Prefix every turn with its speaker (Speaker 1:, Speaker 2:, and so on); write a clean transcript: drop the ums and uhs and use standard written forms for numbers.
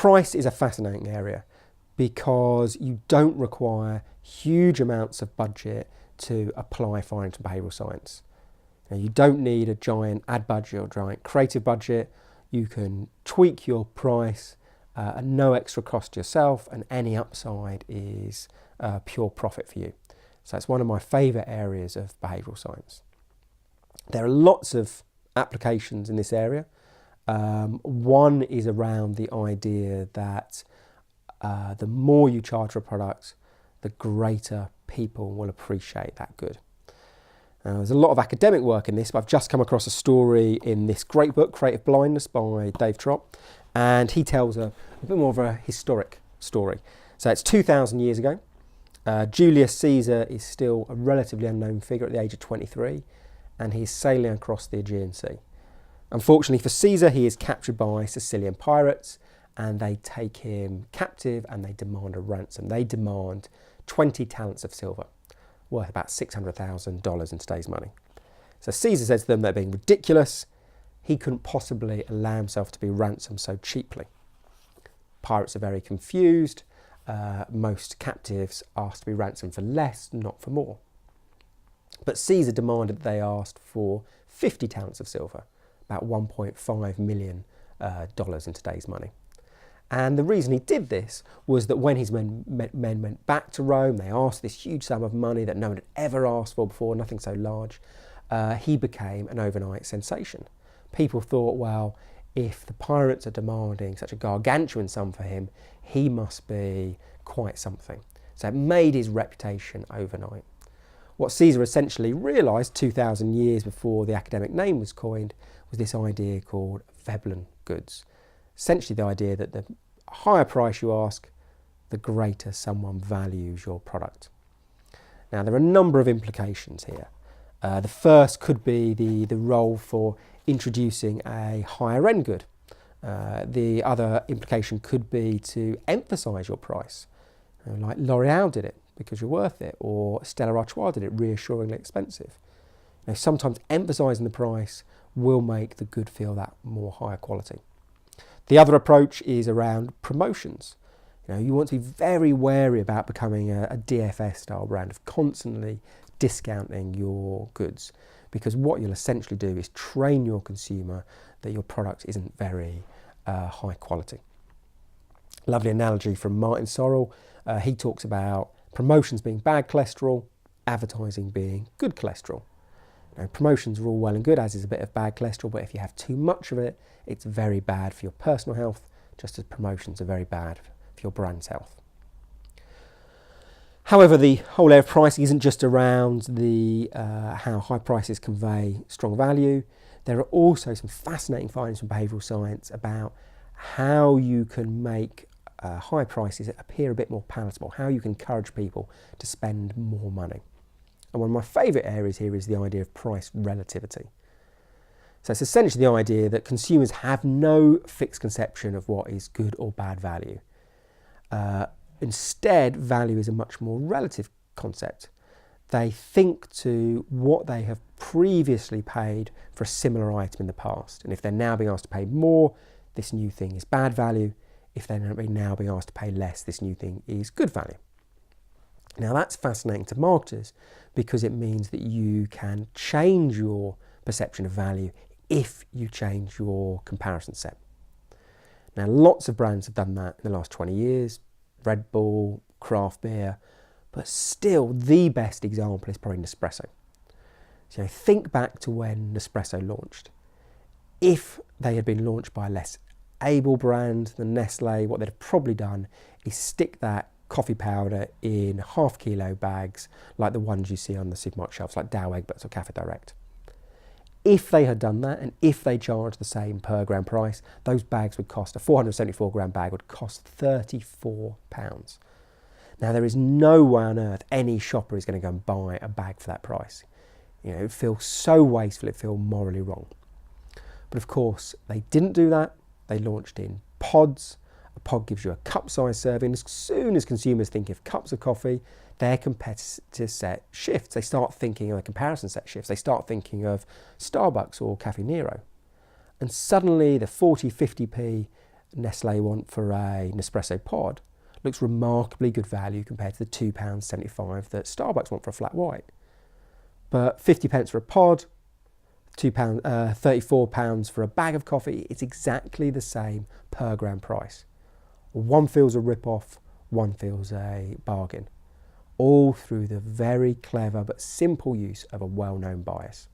Speaker 1: price is a fascinating area because you don't require huge amounts of budget to apply finance and behavioural science. Now, you don't need a giant ad budget or giant creative budget. You can tweak your price at no extra cost to yourself, and any upside is pure profit for you. So it's one of my favourite areas of behavioural science. There are lots of applications in this area. One is around the idea that the more you charge for a product, the greater people will appreciate that good. There's a lot of academic work in this, but I've just come across a story in this great book, Creative Blindness by Dave Trott, and he tells a bit more of a historic story. So it's 2,000 years ago. Julius Caesar is still a relatively unknown figure at the age of 23, and he's sailing across the Aegean Sea. Unfortunately for Caesar, he is captured by Sicilian pirates, and they take him captive and they demand a ransom. They demand 20 talents of silver, worth about $600,000 in today's money. So Caesar says to them they're being ridiculous. He couldn't possibly allow himself to be ransomed so cheaply. Pirates are very confused. Most captives asked to be ransomed for less, not for more. But Caesar demanded that they asked for 50 talents of silver, about $1.5 million in today's money. And the reason he did this was that when his men went back to Rome, they asked this huge sum of money that no one had ever asked for before, nothing so large. He became an overnight sensation. People thought, well, if the pirates are demanding such a gargantuan sum for him, he must be quite something. So it made his reputation overnight. What Caesar essentially realised 2,000 years before the academic name was coined was this idea called Veblen goods. Essentially the idea that the higher price you ask, the greater someone values your product. Now there are a number of implications here. The first could be the role for introducing a higher end good. The other implication could be to emphasise your price, like L'Oreal did it because you're worth it, or Stella Artois did it, reassuringly expensive. Now, sometimes emphasising the price will make the good feel that more higher quality. The other approach is around promotions. You want to be very wary about becoming a DFS style brand, of constantly discounting your goods, because what you'll essentially do is train your consumer that your product isn't very high quality. Lovely analogy from Martin Sorrell. He talks about promotions being bad cholesterol, advertising being good cholesterol. Now, promotions are all well and good, as is a bit of bad cholesterol, but if you have too much of it, it's very bad for your personal health, just as promotions are very bad for your brand's health. However, the whole area of pricing isn't just around the how high prices convey strong value. There are also some fascinating findings from behavioural science about how you can make high prices appear a bit more palatable, how you can encourage people to spend more money. And one of my favourite areas here is the idea of price relativity. So it's essentially the idea that consumers have no fixed conception of what is good or bad value. Instead, value is a much more relative concept. They think to what they have previously paid for a similar item in the past. And if they're now being asked to pay more, this new thing is bad value. If they're now being asked to pay less, this new thing is good value. Now that's fascinating to marketers because it means that you can change your perception of value if you change your comparison set. Now lots of brands have done that in the last 20 years, Red Bull, craft beer, but still the best example is probably Nespresso. So think back to when Nespresso launched. If they had been launched by a less able brand than Nestle, what they'd have probably done is stick that coffee powder in half-kilo bags like the ones you see on the supermarket shelves, like Dow Egberts or Cafe Direct. If they had done that, and if they charged the same per gram price, those bags would cost, a 474 gram bag would cost £34. Now there is no way on earth any shopper is going to go and buy a bag for that price. It would feel so wasteful, it would feel morally wrong. But of course, they didn't do that. They launched in pods. A pod gives you a cup-sized serving. As soon as consumers think of cups of coffee, their competitive set shifts. They start thinking of a comparison set shifts. They start thinking of Starbucks or Caffè Nero. And suddenly the 40, 50p Nestle want for a Nespresso pod looks remarkably good value compared to the £2.75 that Starbucks want for a flat white. But 50 pence for a pod, £34 for a bag of coffee, it's exactly the same per gram price. One feels a rip-off, one feels a bargain. All through the very clever but simple use of a well-known bias.